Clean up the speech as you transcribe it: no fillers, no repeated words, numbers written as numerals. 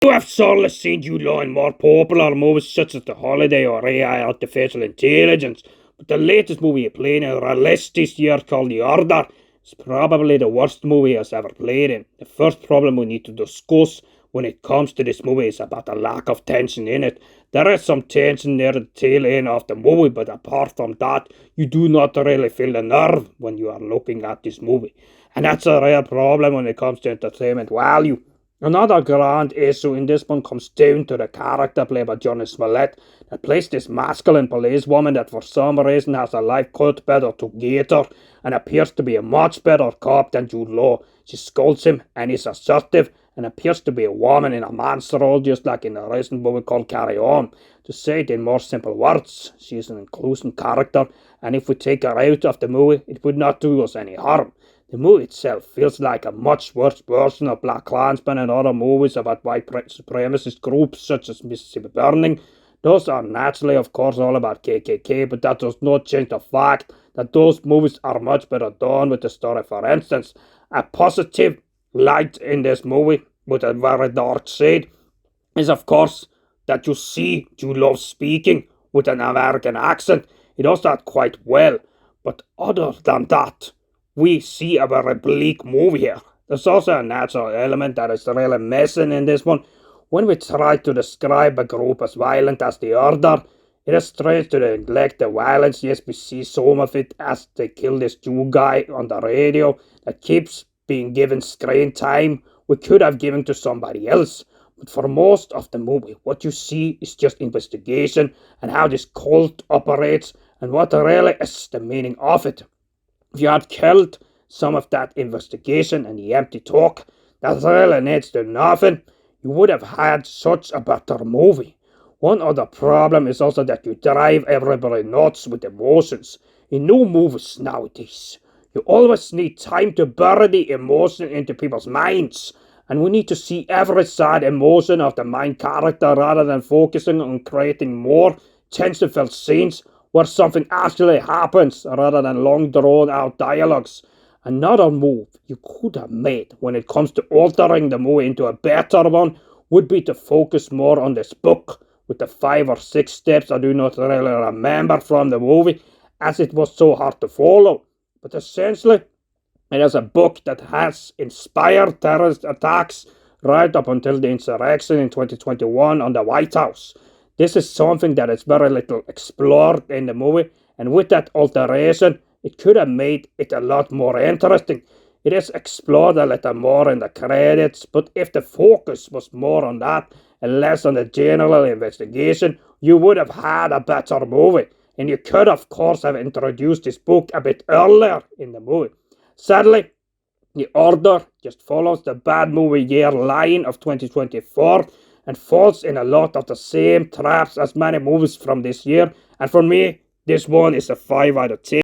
You have certainly seen Jude Law in more popular movies such as The Holiday or AI Artificial Intelligence, but the latest movie he played in released this year called The Order is probably the worst movie he has ever played in. The first problem we need to discuss when it comes to this movie is about the lack of tension in it. There is some tension near the tail end of the movie, but apart from that, you do not really feel the nerve when you are looking at this movie. And that's a real problem when it comes to entertainment value. Another grand issue in this one comes down to the character played by Johnny Smollett that plays this masculine policewoman that for some reason has her life cut better together and appears to be a much better cop than Jude Law. She scolds him and is assertive and appears to be a woman in a man's role, just like in a recent movie called Carry On. To say it in more simple words, she is an inclusive character, and if we take her out of the movie, it would not do us any harm. The movie itself feels like a much worse version of blackkklansman and other movies about white supremacist groups such as Mississippi Burning. Those are naturally, of course, all about KKK, but that does not change the fact that those movies are much better done with the story. For instance, a positive light in this movie with a very dark shade is, of course, that you see Jude Law speaking with an American accent. He does that quite well, but other than that, we see a very bleak movie here. There's also a natural element that is really missing in this one. When we try to describe a group as violent as the Order, it is strange to neglect the violence. Yes, we see some of it as they kill this Jew guy on the radio that keeps being given screen time we could have given to somebody else. But for most of the movie, what you see is just investigation and how this cult operates and what really is the meaning of it. If you had killed some of that investigation and the empty talk that really needs to nothing, you would have had such a better movie. One other problem is also that you drive everybody nuts with emotions. In new movies nowadays, you always need time to bury the emotion into people's minds. And we need to see every sad emotion of the main character rather than focusing on creating more tension-filled scenes where something actually happens rather than long drawn out dialogues. Another move you could have made when it comes to altering the movie into a better one would be to focus more on this book with the 5 or 6 steps I do not really remember from the movie as it was so hard to follow. But essentially, it is a book that has inspired terrorist attacks right up until the insurrection in 2021 on the White House. This is something that is very little explored in the movie, and with that alteration, it could have made it a lot more interesting. It is explored a little more in the credits, but if the focus was more on that and less on the general investigation, you would have had a better movie. And you could, of course, have introduced this book a bit earlier in the movie. Sadly, The Order just follows the bad movie year line of 2024 and falls in a lot of the same traps as many movies from this year. And for me, this one is a 5 out of 10.